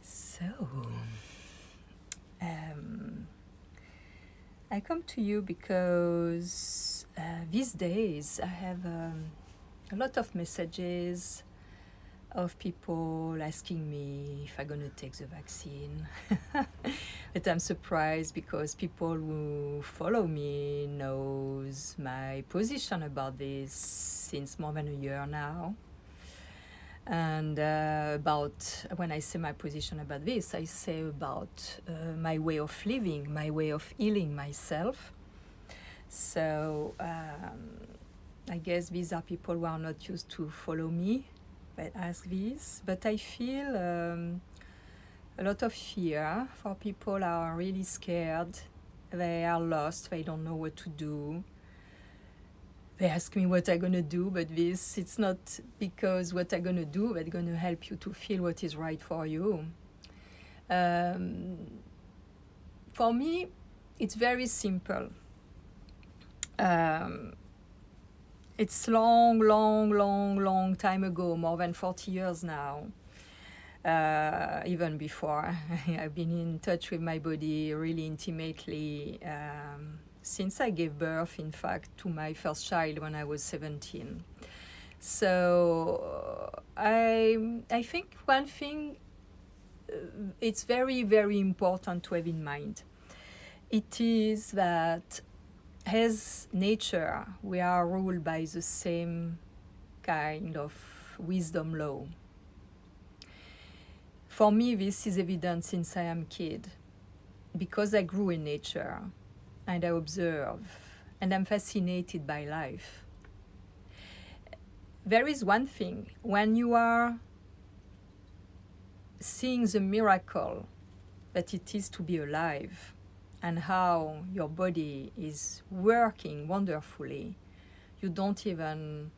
So, I come to you because these days I have a lot of messages of people asking me if I'm going to take the vaccine. But I'm surprised because people who follow me knows my position about this since more than a year now. And about when I say my position about this, I say about my way of living, my way of healing myself. So I guess these are people who are not used to follow me, but ask this. But I feel a lot of fear for people who are really scared. They are lost. They don't know what to do. They ask me what I'm going to do, but it's not because what I'm going to do that's going to help you to feel what is right for you. For me, it's very simple. It's long time ago, more than 40 years now. Even before. I've been in touch with my body really intimately since I gave birth, in fact, to my first child when I was 17. So I think one thing it's very, very important to have in mind. It is that as nature, we are ruled by the same kind of wisdom law. For me, this is evident since I am a kid, because I grew in nature and I observe and I'm fascinated by life. There is one thing, when you are seeing the miracle that it is to be alive and how your body is working wonderfully, you don't even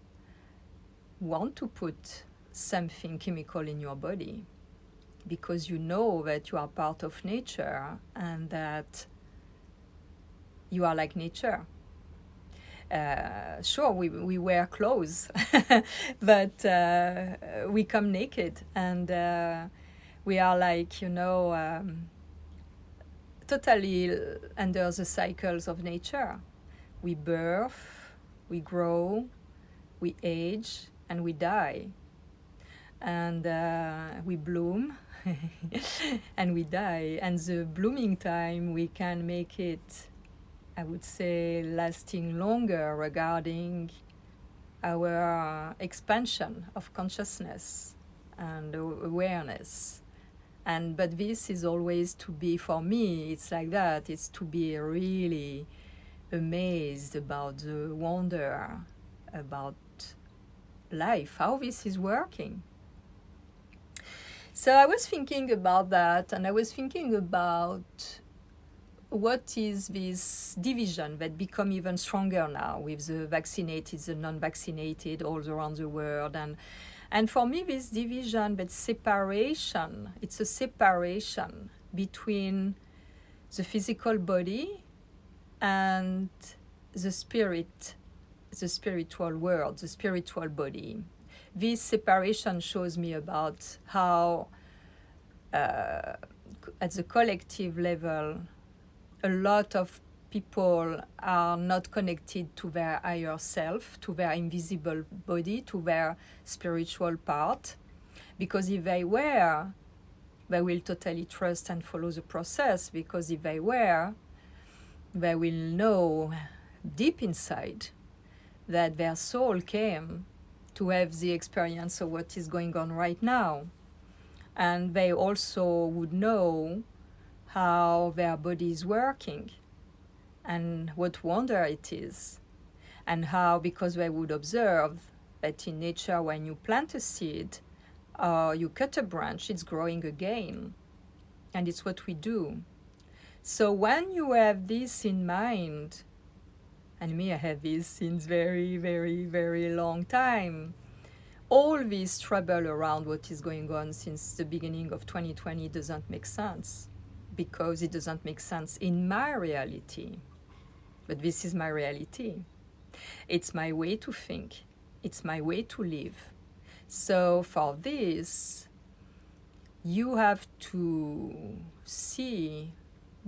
want to put something chemical in your body, because you know that you are part of nature and that you are like nature. Sure, we wear clothes, but we come naked, and we are like, totally under the cycles of nature. We birth, we grow, we age, and we die. And we bloom and we die. And the blooming time, we can make it, I would say, lasting longer regarding our expansion of consciousness and awareness. But this is always to be, for me, it's like that. It's to be really amazed about the wonder about life, how this is working. So I was thinking about that, and I was thinking about what is this division that become even stronger now with the vaccinated, the non-vaccinated all around the world. And for me, this division, that separation, it's a separation between the physical body and the spirit, the spiritual world, the spiritual body. This separation shows me about how, at the collective level, a lot of people are not connected to their higher self, to their invisible body, to their spiritual part. Because if they were, they will totally trust and follow the process. Because if they were, they will know deep inside that their soul came to have the experience of what is going on right now. And they also would know how their body is working and what wonder it is. And how, because they would observe that in nature, when you plant a seed or you cut a branch, it's growing again. And it's what we do. So when you have this in mind, and me, I have this since very, very, very long time, all this trouble around what is going on since the beginning of 2020 doesn't make sense, because it doesn't make sense in my reality. But this is my reality. It's my way to think. It's my way to live. So for this, you have to see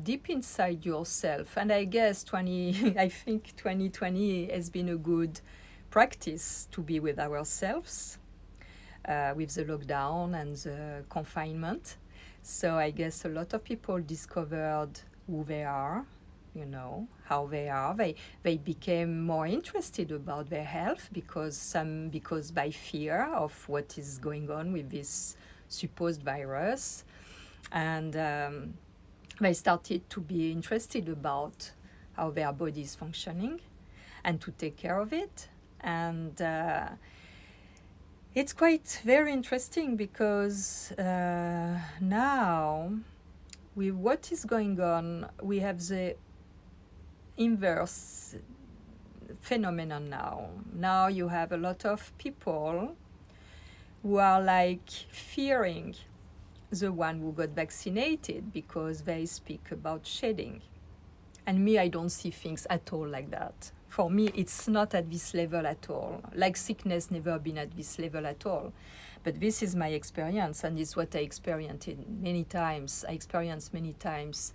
deep inside yourself. And I guess I think 2020 has been a good practice to be with ourselves with the lockdown and the confinement. So I guess a lot of people discovered who they are, how they are. They became more interested about their health because by fear of what is going on with this supposed virus. And they started to be interested about how their body is functioning and to take care of it. And it's quite very interesting because now, with what is going on, we have the inverse phenomenon now. Now you have a lot of people who are like fearing the one who got vaccinated because they speak about shedding. And me, I don't see things at all like that. For me, it's not at this level at all. Like sickness never been at this level at all. But this is my experience, and it's what I experienced many times. I experienced many times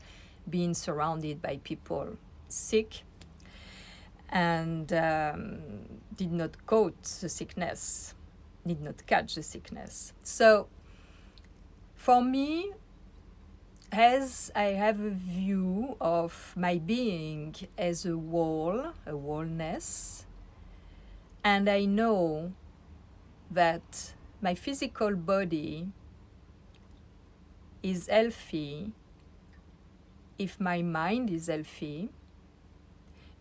being surrounded by people sick and did not catch the sickness. So for me, as I have a view of my being as a whole, a wholeness, and I know that my physical body is healthy if my mind is healthy,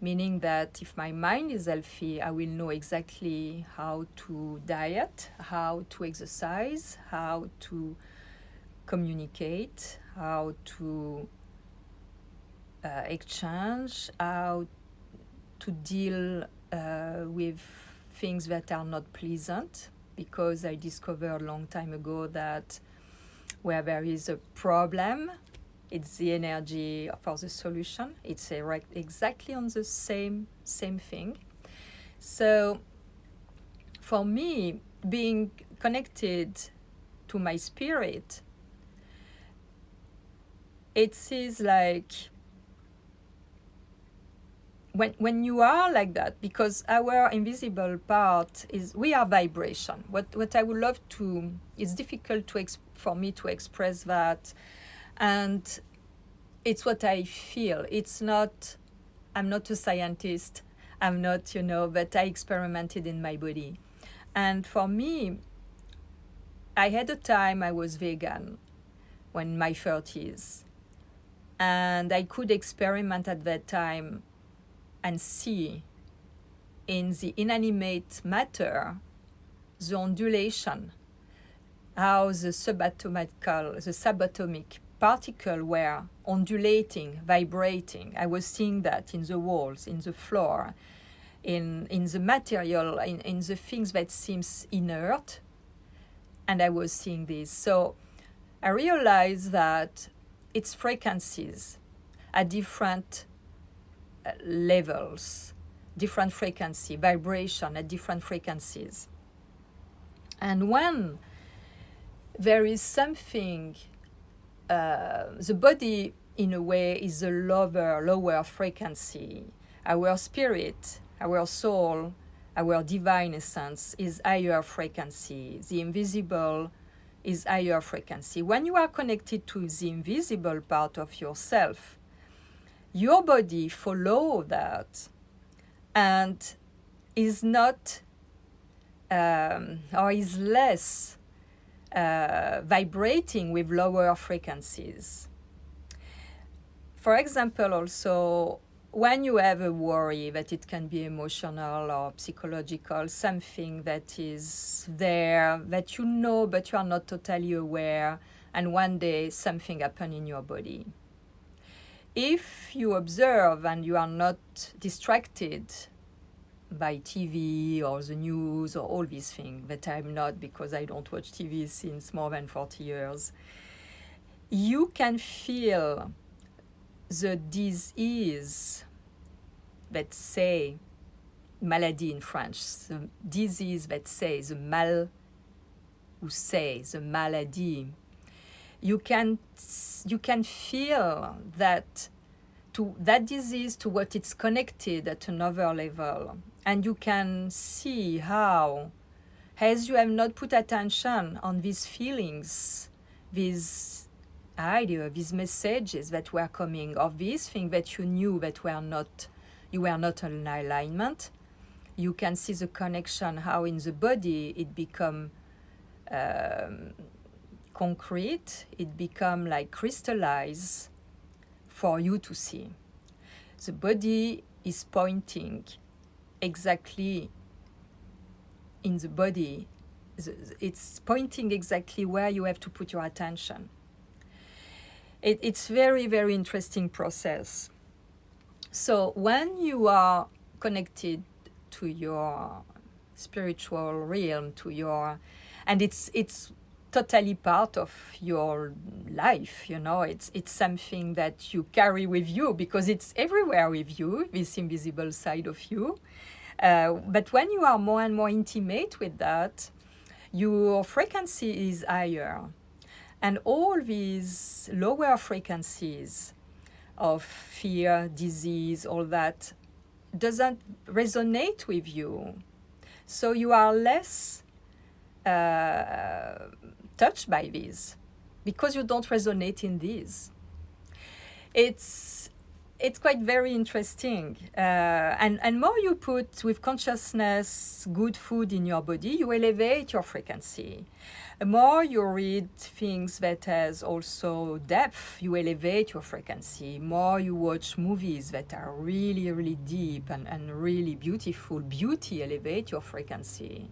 meaning that if my mind is healthy, I will know exactly how to diet, how to exercise, how to communicate, how to exchange, how to deal with things that are not pleasant, because I discovered a long time ago that where there is a problem, it's the energy for the solution. It's exactly on the same thing. So for me, being connected to my spirit, it is like when you are like that, because our invisible part is, we are vibration. What I would love to, it's difficult for me to express that, and it's what I feel. It's not, I'm not a scientist, I'm not, but I experimented in my body. And for me, I had a time I was vegan when in my 30s. And I could experiment at that time and see in the inanimate matter the ondulation, how the subatomic particles were ondulating, vibrating. I was seeing that in the walls, in the floor, in the material, in the things that seems inert. And I was seeing this. So I realized that it's frequencies at different levels, different frequency, vibration at different frequencies. And when there is something, the body in a way is a lower frequency. Our spirit, our soul, our divine essence is higher frequency. The invisible is higher frequency. When you are connected to the invisible part of yourself, your body follows that and is not or is less vibrating with lower frequencies. For example, also, when you have a worry, that it can be emotional or psychological, something that is there, that you know, but you are not totally aware, and one day something happens in your body. If you observe and you are not distracted by TV or the news or all these things, that I'm not, because I don't watch TV since more than 40 years, you can feel the disease that say, maladie in French, the disease that say, the mal, ou say, the maladie, you can feel that to that disease, to what it's connected at another level. And you can see how, as you have not put attention on these feelings, these ideas, these messages that were coming, of these things that you knew that you were not in alignment, you can see the connection, how in the body it become concrete, it become like crystallized for you to see. The body is pointing exactly in the body. It's pointing exactly where you have to put your attention. It's very, very interesting process. So when you are connected to your spiritual realm, and it's totally part of your life, it's something that you carry with you because it's everywhere with you, this invisible side of you. But when you are more and more intimate with that, your frequency is higher. And all these lower frequencies of fear, disease, all that doesn't resonate with you. So you are less touched by these because you don't resonate in these. It's quite very interesting. And more you put with consciousness good food in your body, you elevate your frequency. The more you read things that has also depth, you elevate your frequency. More you watch movies that are really, really deep and really beautiful, beauty elevate your frequency.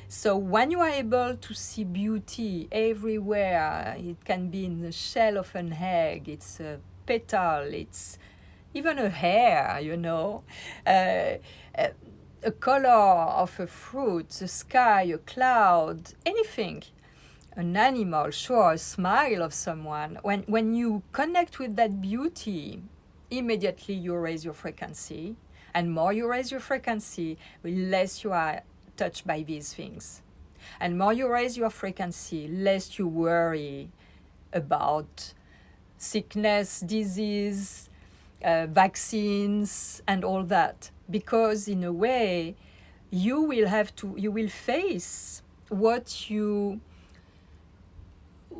So when you are able to see beauty everywhere, it can be in the shell of an egg, it's a petal, it's even a hair, a color of a fruit, the sky, a cloud, anything, an animal, sure, a smile of someone. When you connect with that beauty, immediately you raise your frequency. And more you raise your frequency, less you are touched by these things. And more you raise your frequency, less you worry about sickness, disease, vaccines, and all that. Because in a way, you will face what you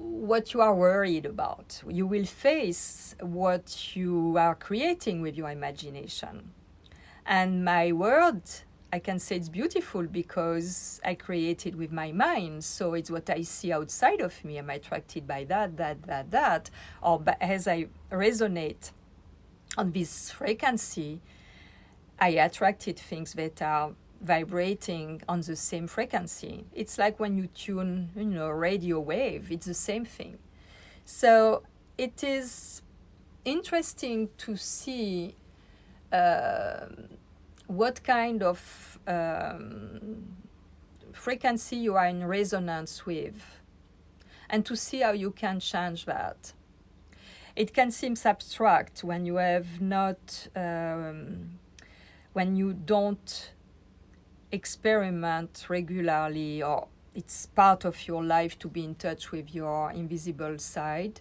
are worried about. You will face what you are creating with your imagination. And my word, I can say it's beautiful because I create it with my mind. So it's what I see outside of me. I'm attracted by that. Or as I resonate on this frequency, I attracted things that are vibrating on the same frequency. It's like when you tune, radio wave, it's the same thing. So it is interesting to see what kind of frequency you are in resonance with, and to see how you can change that. It can seem abstract when you have not, when you don't experiment regularly, or it's part of your life to be in touch with your invisible side.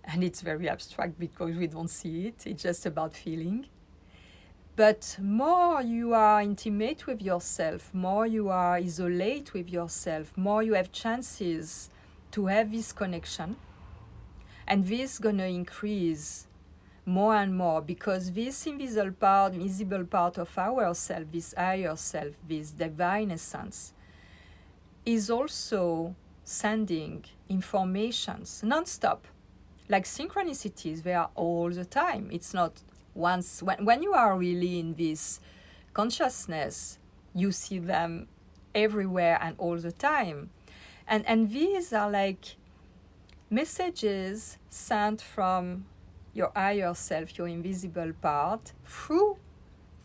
And it's very abstract because we don't see it. It's just about feeling. But more you are intimate with yourself, more you are isolate with yourself, more you have chances to have this connection. And this is going to increase more and more because this invisible part of ourself, this higher self, this divine essence, is also sending informations non-stop. Like synchronicities, they are all the time. It's not once. When you are really in this consciousness, you see them everywhere and all the time. And these are like messages sent from your higher self, your invisible part, through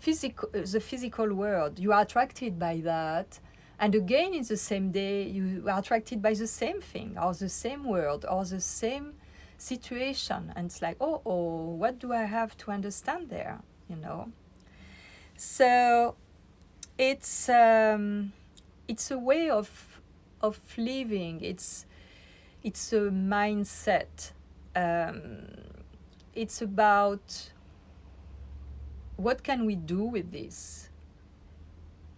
the physical world. You are attracted by that. And again, in the same day, you are attracted by the same thing, or the same word, or the same situation. And it's like, what do I have to understand there? So it's a way of living. It's a mindset. Um, it's about what can we do with this?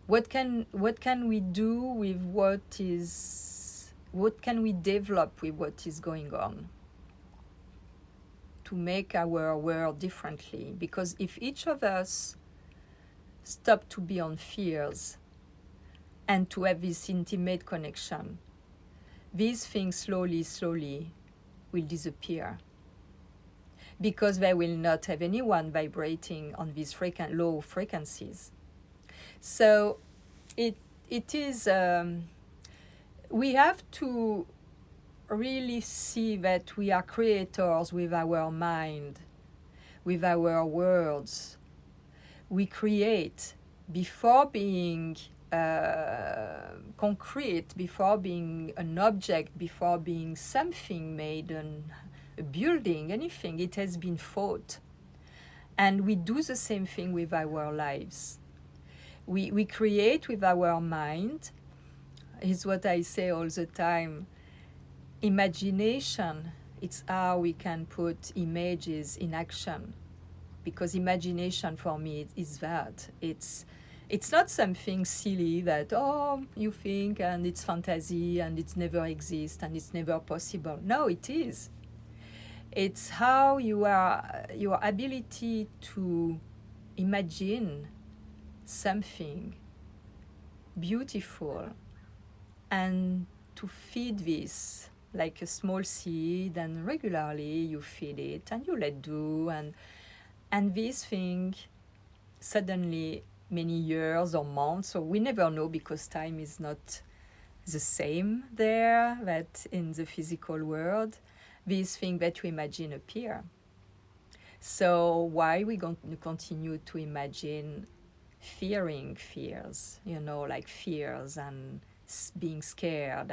What can we do with what can we develop with what is going on to make our world differently? Because if each of us stop to be on fears and to have this intimate connection, these things slowly will disappear, because they will not have anyone vibrating on these low frequencies. So it is we have to really see that we are creators with our mind, with our words. We create before being concrete, before being an object, before being something made, a building, anything. It has been thought. And we do the same thing with our lives. We create with our mind. Is what I say all the time. Imagination, it's how we can put images in action. Because imagination for me is that. It's not something silly that, oh, you think and it's fantasy and it never exists and it's never possible. No, it is. It's how your ability to imagine something beautiful and to feed this like a small seed, and regularly you feed it and you let do, and this thing suddenly many years or months, so we never know because time is not the same there that in the physical world, these things that you imagine appear. So why we going to continue to imagine fearing fears, like fears and being scared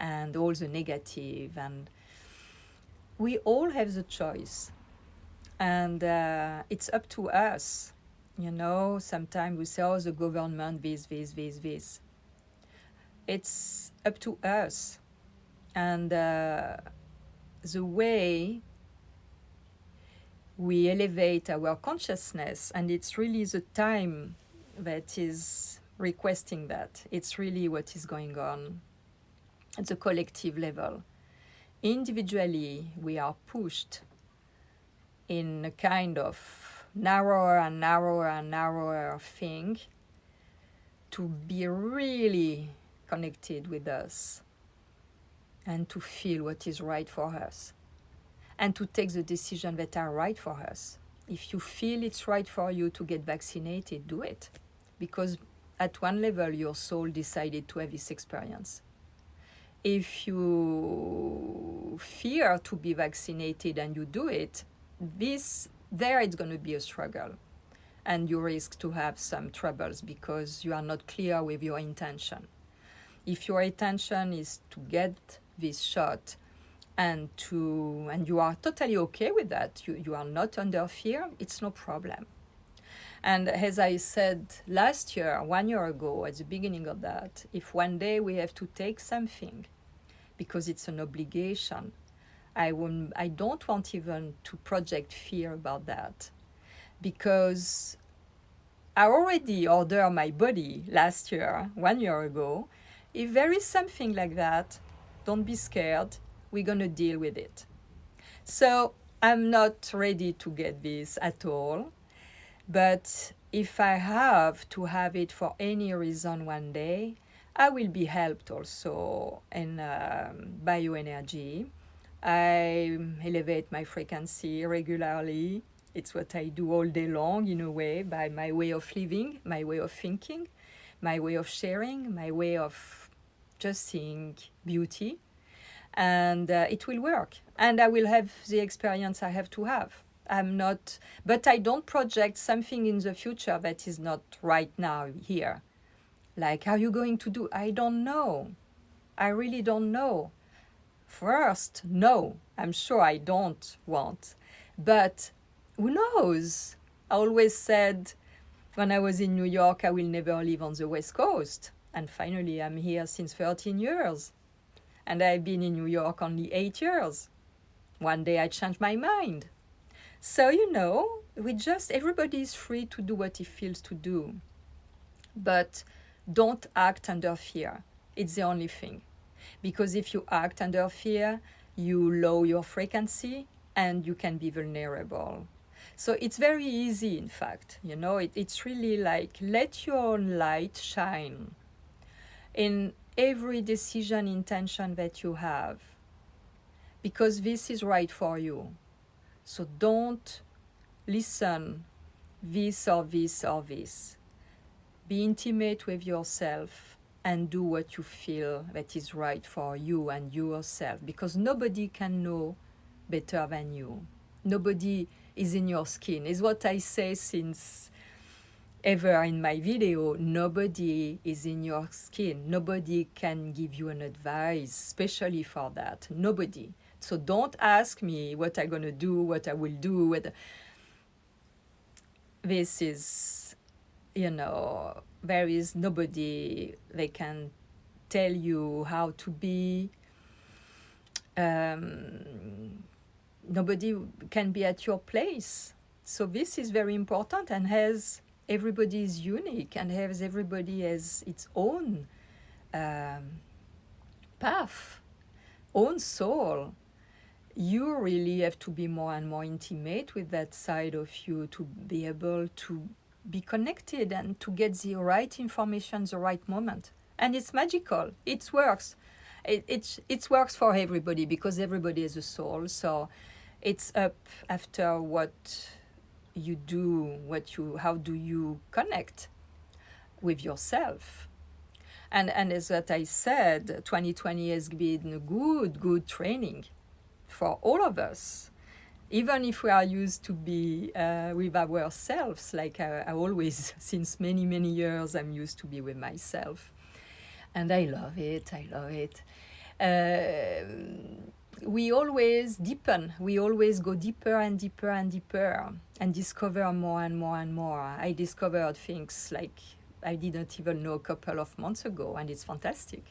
and all the negative, and we all have the choice, and it's up to us. Sometimes we say, oh, the government, this. It's up to us, and the way we elevate our consciousness, and it's really the time that is requesting that. It's really what is going on at the collective level. Individually, we are pushed in a kind of narrower and narrower thing to be really connected with us and to feel what is right for us and to take the decisions that are right for us. If you feel it's right for you to get vaccinated, do it. Because at one level, your soul decided to have this experience. If you fear to be vaccinated and you do it, there it's going to be a struggle. And you risk to have some troubles because you are not clear with your intention. If your intention is to get this shot and you are totally okay with that, you are not under fear, it's no problem. And as I said last year, 1 year ago, at the beginning of that, if one day we have to take something because it's an obligation, I don't want even to project fear about that, because I already ordered my body last year, 1 year ago. If there is something like that, don't be scared. We're going to deal with it. So I'm not ready to get this at all. But if I have to have it for any reason one day, I will be helped also in bioenergy. I elevate my frequency regularly. It's what I do all day long, in a way, by my way of living, my way of thinking, my way of sharing, my way of just seeing beauty. And it will work. And I will have the experience I have to have. But I don't project something in the future that is not right now here. Like, are you going to do? I don't know. I really don't know. First, no, I'm sure I don't want. But who knows? I always said when I was in New York, I will never live on the West Coast. And finally, I'm here since 13 years. And I've been in New York only 8 years. One day I changed my mind. So, everybody is free to do what he feels to do. But don't act under fear. It's the only thing. Because if you act under fear, you lower your frequency and you can be vulnerable. So it's very easy, in fact. It's really like, let your own light shine in every decision, intention that you have. Because this is right for you. So don't listen this or this or this. Be intimate with yourself and do what you feel that is right for you and yourself, because nobody can know better than you. Nobody is in your skin. Is what I say since ever in my video. Nobody is in your skin. Nobody can give you an advice, especially for that. Nobody. So don't ask me what I'm going to do, what I will do. This is, there is nobody that can tell you how to be. Nobody can be at your place. So this is very important, and as everybody is unique and as everybody has its own path, own soul, you really have to be more and more intimate with that side of you to be able to be connected and to get the right information, the right moment. And it's magical. It works. It works for everybody because everybody has a soul. So it's up after what you do, how do you connect with yourself. And as what I said, 2020 has been a good training for all of us, even if we are used to be with ourselves, like I always, since many years, I'm used to be with myself. And I love it. We always deepen. We always go deeper and deeper and deeper and discover more and more and more. I discovered things like I didn't even know a couple of months ago, and it's fantastic.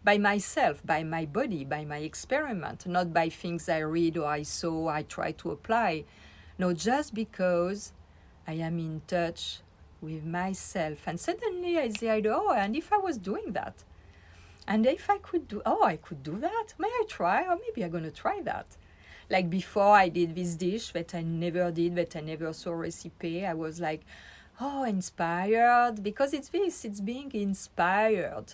By myself, by my body, by my experiment, not by things I read or I saw, I try to apply. No, just because I am in touch with myself. And suddenly I say, and if I was doing that? And if I could I could do that? May I try? Or maybe I'm going to try that. Like before I did this dish that I never did, that I never saw a recipe, I was like, inspired. Because it's being inspired.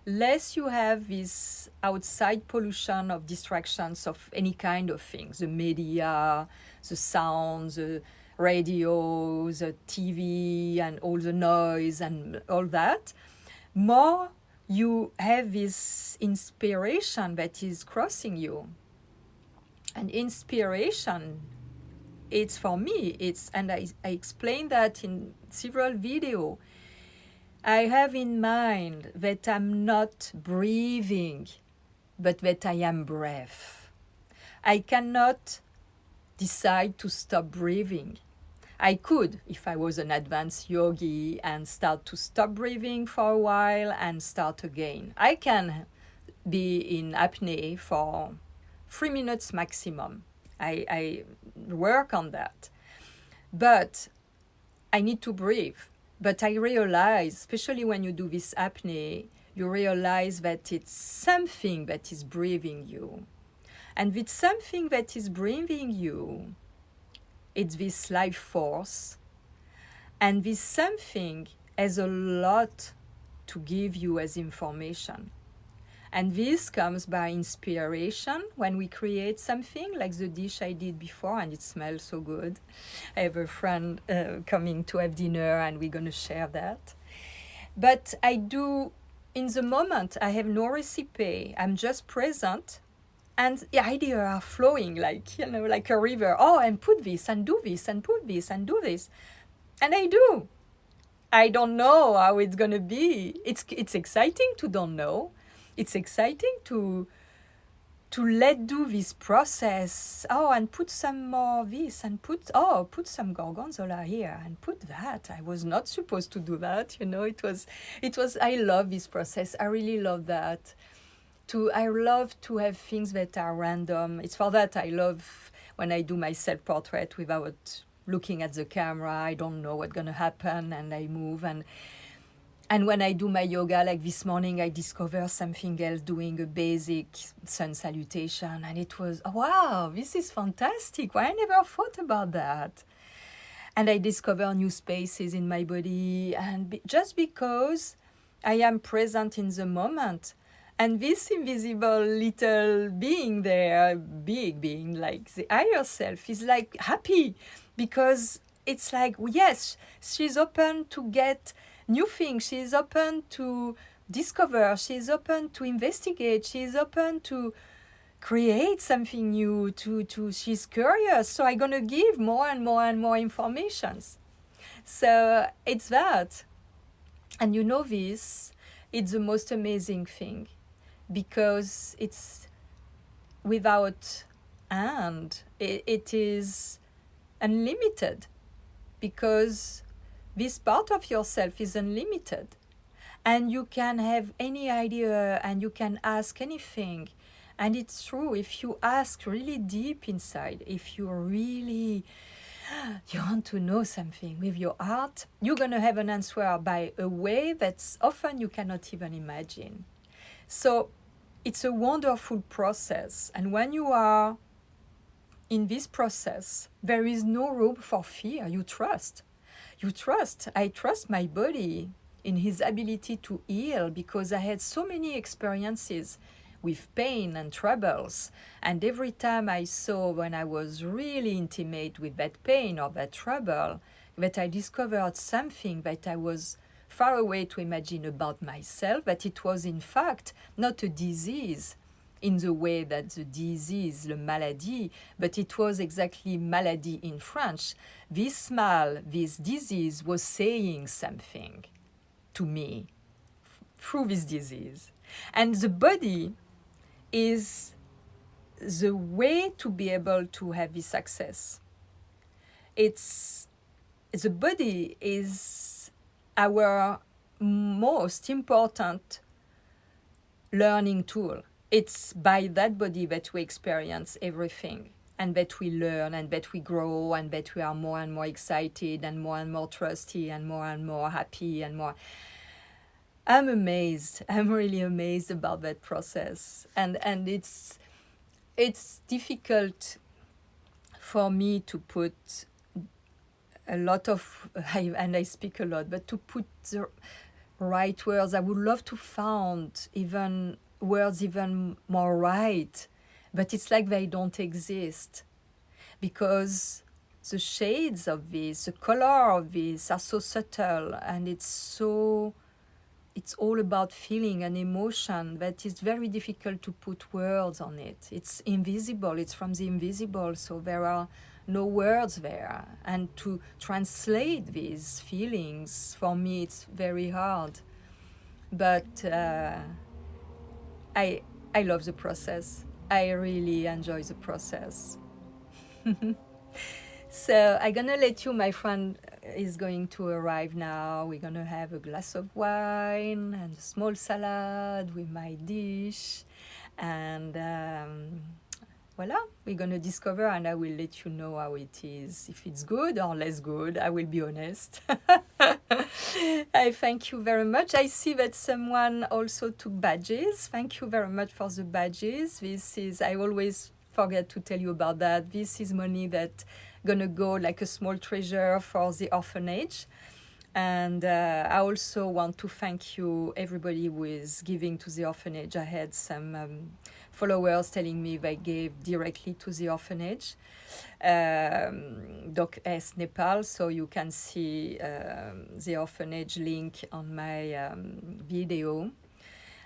Less you have this outside pollution of distractions of any kind of things, the media, the sounds, the radio, the TV, and all the noise and all that, more you have this inspiration that is crossing you. And inspiration, it's for me, and I explain that in several videos. I have in mind that I'm not breathing, but that I am breath. I cannot decide to stop breathing. I could, if I was an advanced yogi, and start to stop breathing for a while and start again. I can be in apnea for 3 minutes maximum. I work on that. But I need to breathe. But I realize, especially when you do this apnea, you realize that it's something that is breathing you. And with something that is breathing you, it's this life force. And this something has a lot to give you as information. And this comes by inspiration when we create something like the dish I did before, and it smells so good. I have a friend coming to have dinner, and we're going to share that. But I do, in the moment, I have no recipe. I'm just present, and the ideas are flowing like a river. And put this, and do this, and put this, and do this. And I do. I don't know how it's going to be. It's exciting to don't know. It's exciting to let do this process. And put some more of this, and put some gorgonzola here, and put that. I was not supposed to do that. It was. I love this process. I really love that. I love to have things that are random. It's for that I love when I do my self-portrait without looking at the camera. I don't know what's going to happen, and I move. And when I do my yoga, like this morning, I discover something else, doing a basic sun salutation. And it was, oh, wow, this is fantastic. Why I never thought about that? And I discover new spaces in my body. And just because I am present in the moment, and this invisible little being there, big being, like the higher self, is like happy, because it's like, yes, she's open to get new things. She's open to discover. She's open to investigate. She's open to create something new. She's curious. So I'm gonna give more and more and more informations. So it's that, and you know this. It's the most amazing thing, because it's without end. It is unlimited, because this part of yourself is unlimited, and you can have any idea and you can ask anything. And it's true, if you ask really deep inside, if you really you want to know something with your heart, you're going to have an answer by a way that's often you cannot even imagine. So it's a wonderful process, and when you are in this process, there is no room for fear. You trust. I trust my body in his ability to heal, because I had so many experiences with pain and troubles. And every time I saw, when I was really intimate with that pain or that trouble, that I discovered something that I was far away to imagine about myself, that it was in fact not a disease in the way that the disease, le maladie, but it was exactly maladie in French. This mal, this disease, was saying something to me through this disease. And the body is the way to be able to have this access. The body is our most important learning tool. It's by that body that we experience everything, and that we learn, and that we grow, and that we are more and more excited, and more trusty, and more happy, and more. I'm amazed. I'm really amazed about that process. And it's difficult for me to put a lot of, and I speak a lot, but to put the right words. I would love to find even words even more right, but it's like they don't exist, because the shades of this, the color of this are so subtle, and it's all about feeling and emotion that it's very difficult to put words on it. It's invisible, it's from the invisible, so there are no words there. And to translate these feelings, for me, it's very hard. But I love the process. I really enjoy the process. So I'm gonna let you, my friend is going to arrive now. We're gonna have a glass of wine and a small salad with my dish, and voila, we're gonna discover, and I will let you know how it is. If it's good or less good, I will be honest. I thank you very much. I see that someone also took badges. Thank you very much for the badges. This is, I always forget to tell you about that. This is money that gonna go like a small treasure for the orphanage. And I also want to thank you, everybody who is giving to the orphanage. I had some followers telling me they gave directly to the orphanage, Doc S Nepal, so you can see the orphanage link on my video.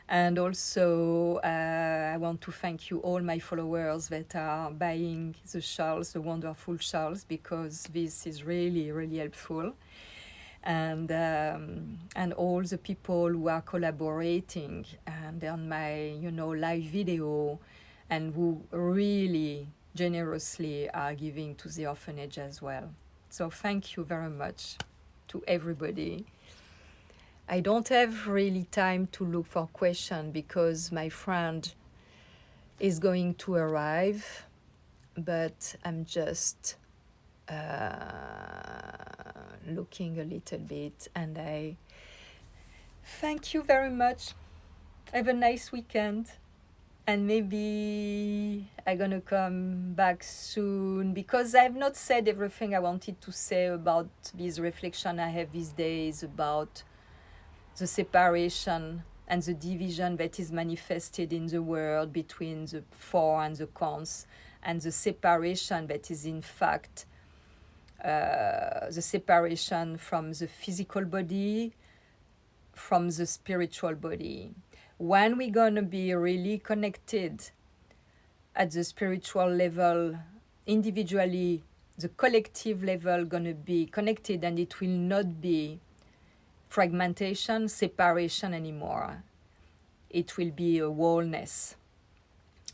And also, I want to thank you, all my followers that are buying the shawls, the wonderful shawls, because this is really, really helpful. And all the people who are collaborating and on my, live video, and who really generously are giving to the orphanage as well. So thank you very much to everybody. I don't have really time to look for question because my friend is going to arrive, but I'm just looking a little bit, and I thank you very much. Have a nice weekend, and maybe I'm gonna come back soon because I've not said everything I wanted to say about this reflection I have these days about the separation and the division that is manifested in the world between the for and the cons, and the separation that is in fact the separation from the physical body, from the spiritual body. When we're gonna be really connected at the spiritual level, individually, the collective level gonna be connected, and it will not be fragmentation, separation anymore. It will be a wholeness.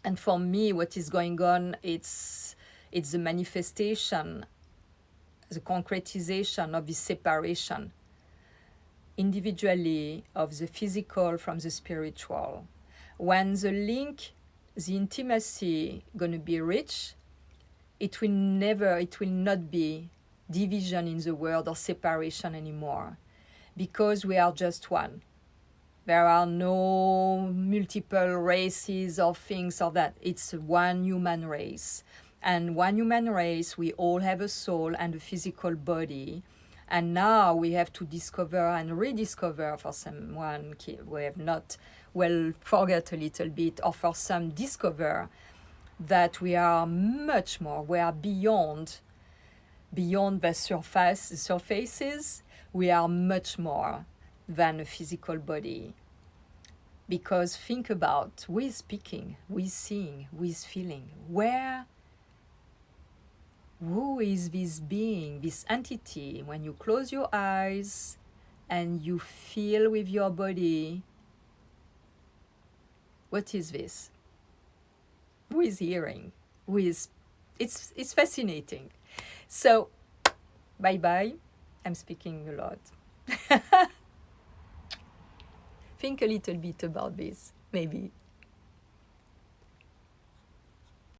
And for me, what is going on, it's the manifestation, the concretization of this separation individually of the physical from the spiritual. When the link, the intimacy gonna be rich, it will not be division in the world or separation anymore, because we are just one. There are no multiple races or things or that. It's one human race. And one human race, we all have a soul and a physical body. And now we have to discover and rediscover, for someone who have not well forget a little bit, or for some discover that we are much more, we are beyond the surfaces, we are much more than a physical body. Because think about, who is speaking, who is seeing, who is feeling, who is this being, this entity? When you close your eyes and you feel with your body, what is this? Who is hearing? It's fascinating. So, bye-bye. I'm speaking a lot. Think a little bit about this, maybe.